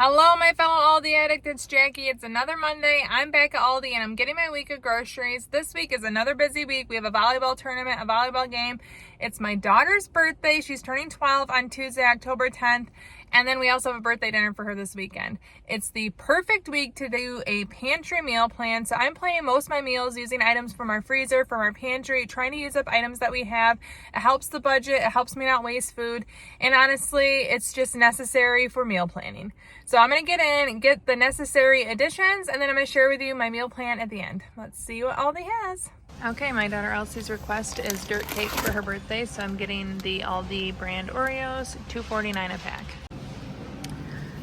Hello, my fellow Aldi addict. It's Jackie. It's another Monday. I'm back at Aldi and I'm getting my week of groceries. This week is another busy week. We have a volleyball tournament, a volleyball game. It's my daughter's birthday. She's turning 12 on Tuesday, October 10th. And then we also have a birthday dinner for her this weekend. It's the perfect week to do a pantry meal plan. So I'm planning most of my meals using items from our freezer, from our pantry, trying to use up items that we have. It helps the budget. It helps me not waste food. And honestly, it's just necessary for meal planning. So I'm going to get in and get the necessary additions, and then I'm going to share with you my meal plan at the end. Let's see what Aldi has. Okay, my daughter Elsie's request is dirt cake for her birthday, so I'm getting the Aldi brand Oreos, $2.49 a pack.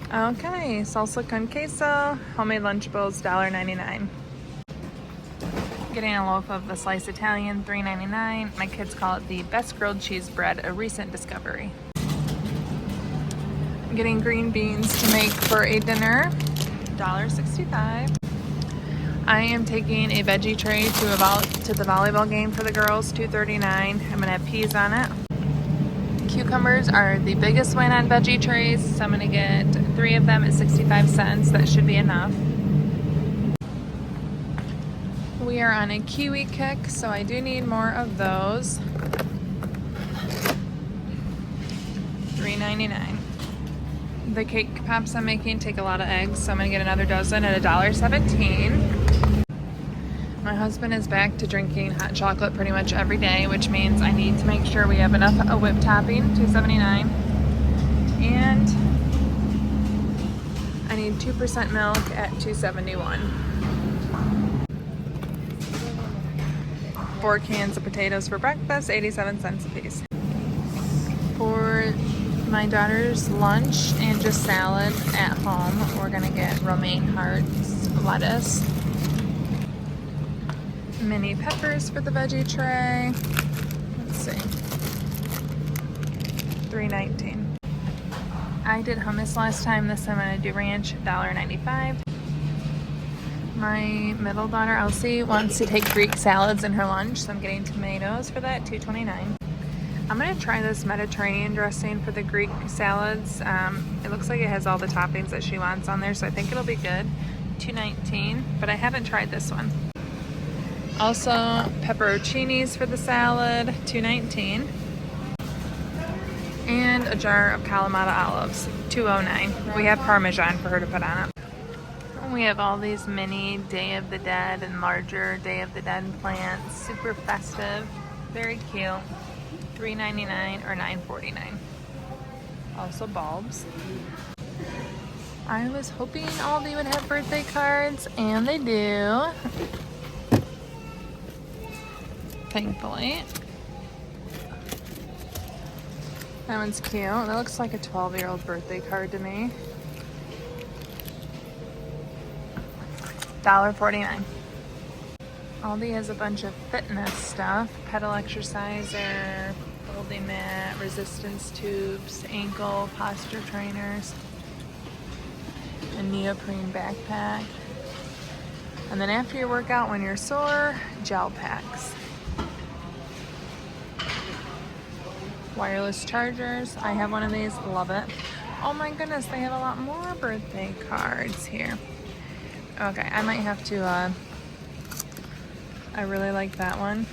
Okay, salsa con queso, homemade Lunchables, $1.99. Getting a loaf of the sliced Italian, $3.99. My kids call it the best grilled cheese bread, a recent discovery. I'm getting green beans to make for a dinner, $1.65. I am taking a veggie tray to the volleyball game for the girls, $2.39. I'm gonna have peas on it. Cucumbers are the biggest win on veggie trays, so I'm gonna get 3 of them at 65 cents. That should be enough. We are on a kiwi kick, so I do need more of those. $3.99. The cake pops I'm making take a lot of eggs, so I'm gonna get another dozen at $1.17. My husband is back to drinking hot chocolate pretty much every day, which means I need to make sure we have enough whipped topping, $2.79. And I need 2% milk at $2.71. 4 cans of potatoes for breakfast, 87 cents a piece. For my daughter's lunch and just salad at home, we're gonna get romaine hearts, lettuce, mini peppers for the veggie tray. Let's see, $3.19. I did hummus last time. This time I'm gonna do ranch, $1.95. My middle daughter Elsie wants to take Greek salads in her lunch, so I'm getting tomatoes for that, $2.29. I'm gonna try this Mediterranean dressing for the Greek salads. It looks like it has all the toppings that she wants on there, so I think it'll be good. $2.19, but I haven't tried this one. Also, pepperoncinis for the salad, $2.19. And a jar of Kalamata olives, $2.09. We have Parmesan for her to put on it. We have all these mini Day of the Dead and larger Day of the Dead plants, super festive, very cute. $3.99 or $9.49. Also bulbs. I was hoping Aldi would have birthday cards, and they do. Thankfully. That one's cute. That looks like a 12-year-old birthday card to me. $1.49. Aldi has a bunch of fitness stuff. Pedal exerciser, folding mat, resistance tubes, ankle, posture trainers, a neoprene backpack. And then after your workout, when you're sore, gel packs. Wireless chargers. I have one of these, love it. Oh my goodness, they have a lot more birthday cards here. Okay, I might have to, I really like that one.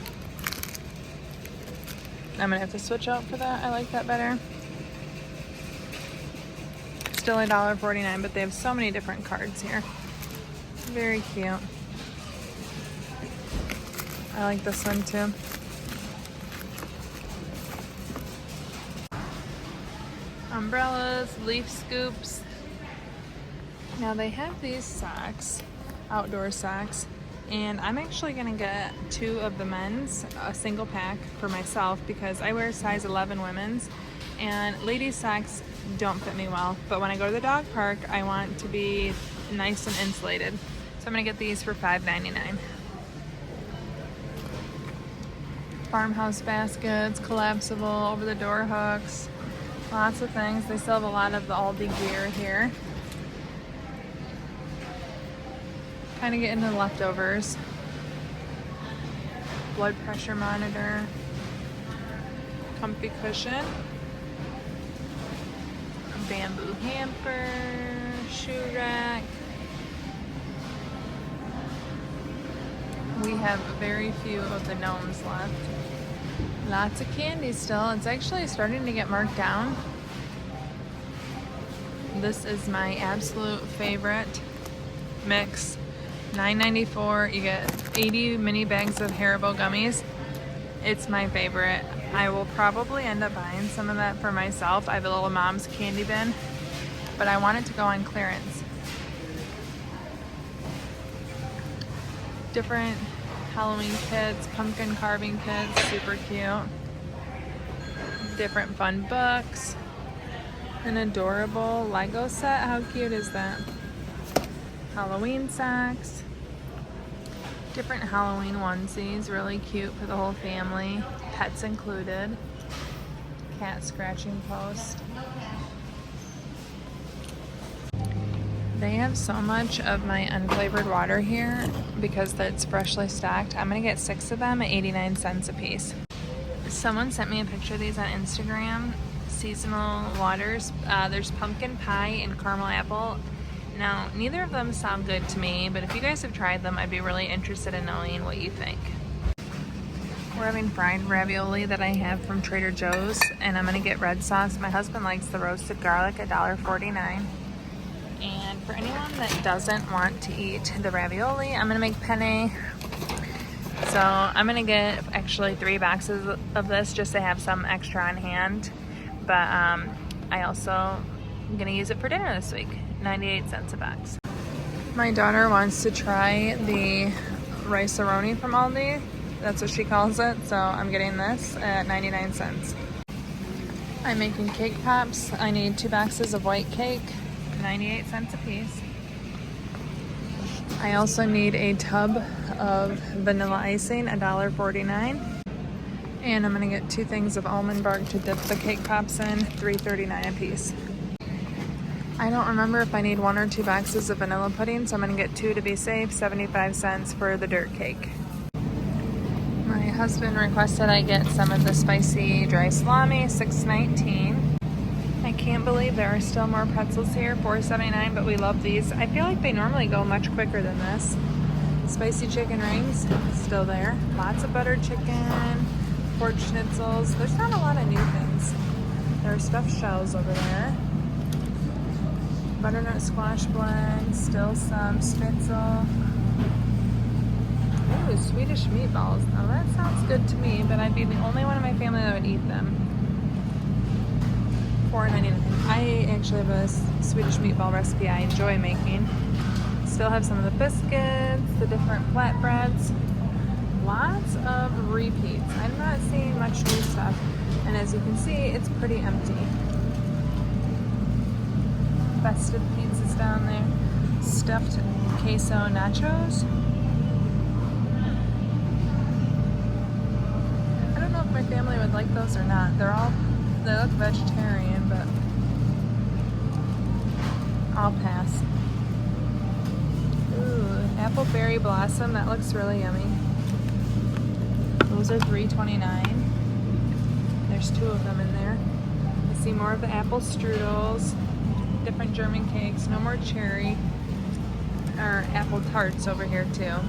I'm gonna have to switch out for that. I like that better. Still $1.49, but they have so many different cards here. Very cute. I like this one too. Umbrellas, leaf scoops. Now they have these socks, outdoor socks, and I'm actually gonna get 2 of the men's, a single pack for myself, because I wear size 11 women's, and ladies socks don't fit me well, but when I go to the dog park, I want to be nice and insulated. So I'm gonna get these for $5.99. Farmhouse baskets, collapsible, over the door hooks, lots of things. They still have a lot of the Aldi gear here. Kind of getting the leftovers. Blood pressure monitor, comfy cushion, a bamboo hamper, have very few of the gnomes left. Lots of candy still. It's actually starting to get marked down. This is my absolute favorite mix. $9.94. You get 80 mini bags of Haribo gummies. It's my favorite. I will probably end up buying some of that for myself. I have a little mom's candy bin, but I want it to go on clearance. Different Halloween kits, pumpkin carving kits, super cute. Different fun books. An adorable Lego set. How cute is that? Halloween socks. Different Halloween onesies. Really cute for the whole family. Pets included. Cat scratching post. They have so much of my unflavored water here because it's freshly stocked. I'm gonna get 6 of them at 89 cents a piece. Someone sent me a picture of these on Instagram. Seasonal waters. There's pumpkin pie and caramel apple. Now, neither of them sound good to me, but if you guys have tried them, I'd be really interested in knowing what you think. We're having fried ravioli that I have from Trader Joe's, and I'm gonna get red sauce. My husband likes the roasted garlic, $1.49. And for anyone that doesn't want to eat the ravioli, I'm gonna make penne. So I'm gonna get actually 3 boxes of this just to have some extra on hand. But I also am gonna use it for dinner this week. 98 cents a box. My daughter wants to try the rice-a-roni from Aldi. That's what she calls it. So I'm getting this at 99 cents. I'm making cake pops. I need 2 boxes of white cake, 98 cents a piece. I also need a tub of vanilla icing, $1.49. And I'm gonna get 2 things of almond bark to dip the cake pops in, $3.39 a piece. I don't remember if I need 1 or 2 boxes of vanilla pudding, so I'm gonna get 2 to be safe, 75 cents for the dirt cake. My husband requested I get some of the spicy dry salami, $6.19. I can't believe there are still more pretzels here, $4.79, but we love these. I feel like they normally go much quicker than this. Spicy chicken rings, still there. Lots of buttered chicken, pork schnitzels. There's not a lot of new things. There are stuffed shells over there. Butternut squash blend, still some schnitzel. Ooh, Swedish meatballs. Now that sounds good to me, but I'd be the only one in my family that would eat them. $4.99. I actually have a Swedish meatball recipe I enjoy making. Still have some of the biscuits, the different flatbreads. Lots of repeats. I'm not seeing much new stuff. And as you can see, it's pretty empty. Festive pizzas down there. Stuffed queso nachos. I don't know if my family would like those or not. They look vegetarian, but I'll pass. Ooh, apple berry blossom. That looks really yummy. Those are $3.29. There's 2 of them in there. I see more of the apple strudels. Different German cakes, no more cherry or apple tarts over here too.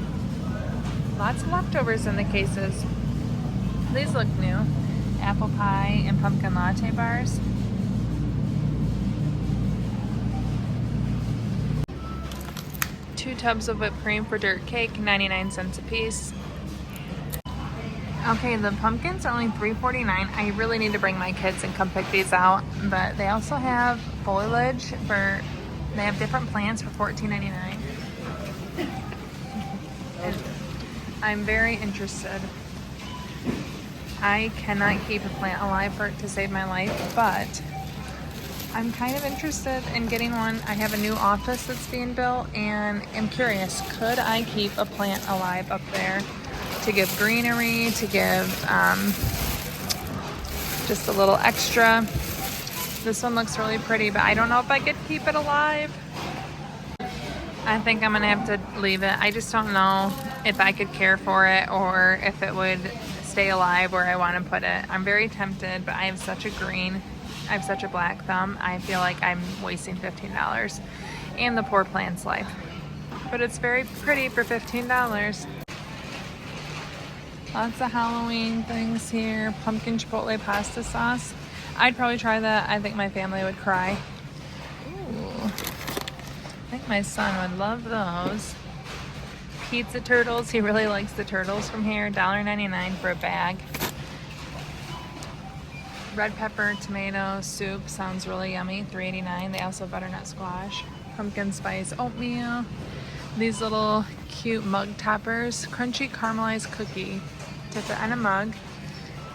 Lots of leftovers in the cases. These look new. Apple pie and pumpkin latte bars. Two tubs of whipped cream for dirt cake, 99 cents a piece. Okay, the pumpkins are only $3.49. I really need to bring my kids and come pick these out, but they also have foliage they have different plants for $14.99. And I'm very interested. I cannot keep a plant alive for it to save my life, but I'm kind of interested in getting one. I have a new office that's being built, and I'm curious, could I keep a plant alive up there to give greenery, to give just a little extra. This one looks really pretty, but I don't know if I could keep it alive. I think I'm gonna have to leave it. I just don't know if I could care for it or if it would stay alive where I want to put it. I'm very tempted, but I have such a black thumb. I feel like I'm wasting $15 and the poor plant's life. But it's very pretty for $15. Lots of Halloween things here. Pumpkin chipotle pasta sauce. I'd probably try that. I think my family would cry. Ooh. I think my son would love those. Pizza turtles. He really likes the turtles from here. $1.99 for a bag. Red pepper tomato soup. Sounds really yummy. $3.89. They also have butternut squash. Pumpkin spice oatmeal. These little cute mug toppers. Crunchy caramelized cookie to fit in a mug.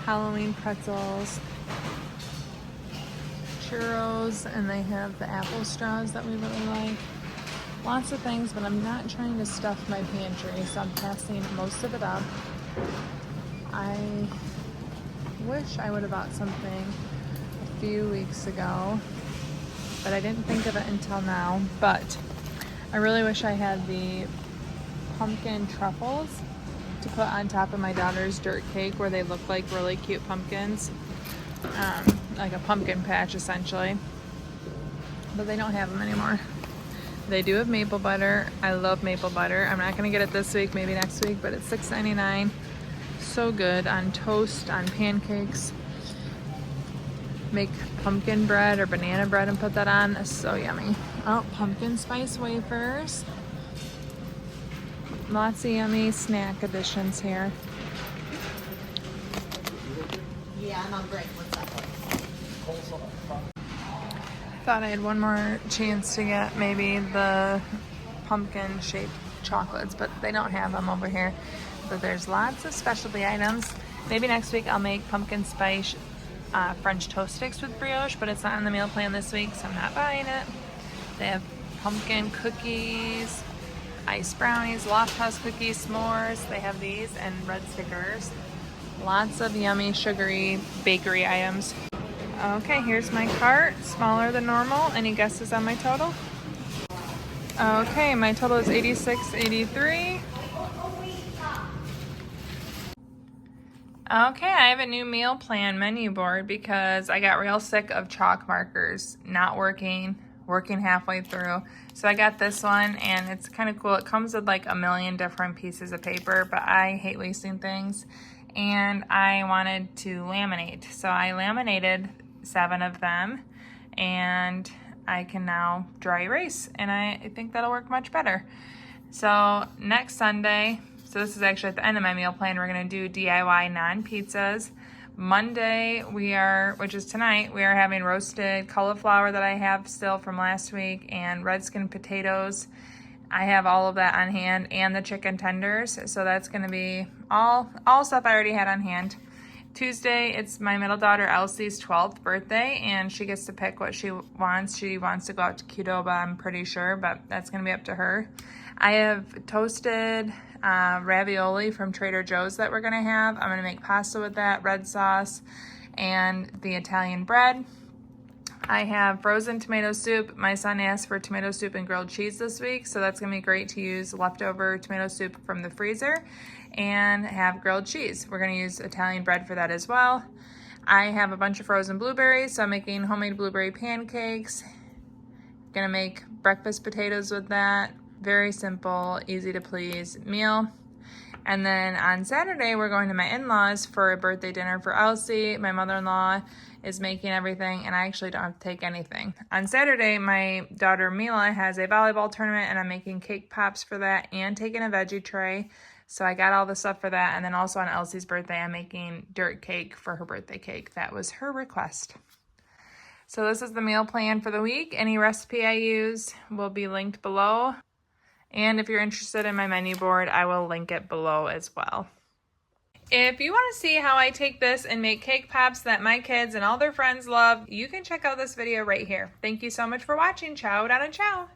Halloween pretzels. Churros. And they have the apple straws that we really like. Lots of things, but I'm not trying to stuff my pantry, so I'm passing most of it up. I wish I would have bought something a few weeks ago, but I didn't think of it until now. But I really wish I had the pumpkin truffles to put on top of my daughter's dirt cake, where they look like really cute pumpkins, like a pumpkin patch essentially, but they don't have them anymore. They do have maple butter. I love maple butter. I'm not gonna get it this week, maybe next week, but it's $6.99. So good on toast, on pancakes. Make pumpkin bread or banana bread and put that on. It's so yummy. Oh, pumpkin spice wafers. Lots of yummy snack additions here. Yeah, I'm on break. What's up? Thought I had one more chance to get maybe the pumpkin shaped chocolates, but they don't have them over here. But there's lots of specialty items. Maybe next week I'll make pumpkin spice French toast sticks with brioche, but it's not on the meal plan this week, so I'm not buying it. They have pumpkin cookies, ice brownies, loft house cookies, s'mores. They have these and red stickers. Lots of yummy sugary bakery items. Okay, here's my cart, smaller than normal. Any guesses on my total? Okay, my total is $86.83. Okay, I have a new meal plan menu board because I got real sick of chalk markers not working halfway through. So I got this one, and it's kind of cool. It comes with like a million different pieces of paper, but I hate wasting things, and I wanted to laminate. So I laminated 7 of them, and I can now dry erase, and I think that'll work much better. So next Sunday, so this is actually at the end of my meal plan, we're gonna do DIY non-pizzas. Monday, which is tonight, we are having roasted cauliflower that I have still from last week, and red skin potatoes. I have all of that on hand, and the chicken tenders, so that's gonna be all stuff I already had on hand. Tuesday, it's my middle daughter Elsie's 12th birthday, and she gets to pick what she wants. She wants to go out to Qdoba, I'm pretty sure, but that's gonna be up to her. I have toasted ravioli from Trader Joe's that we're gonna have. I'm gonna make pasta with that, red sauce, and the Italian bread. I have frozen tomato soup. My son asked for tomato soup and grilled cheese this week, so that's gonna be great to use leftover tomato soup from the freezer and have grilled cheese. We're gonna use Italian bread for that as well. I have a bunch of frozen blueberries, so I'm making homemade blueberry pancakes. Gonna make breakfast potatoes with that. Very simple, easy to please meal. And then on Saturday, we're going to my in-laws for a birthday dinner for Elsie. My mother-in-law is making everything, and I actually don't have to take anything. On Saturday, my daughter Mila has a volleyball tournament, and I'm making cake pops for that and taking a veggie tray. So I got all the stuff for that. And then also on Elsie's birthday, I'm making dirt cake for her birthday cake. That was her request. So this is the meal plan for the week. Any recipe I use will be linked below. And if you're interested in my menu board, I will link it below as well. If you want to see how I take this and make cake pops that my kids and all their friends love, you can check out this video right here. Thank you so much for watching. Ciao, down and ciao.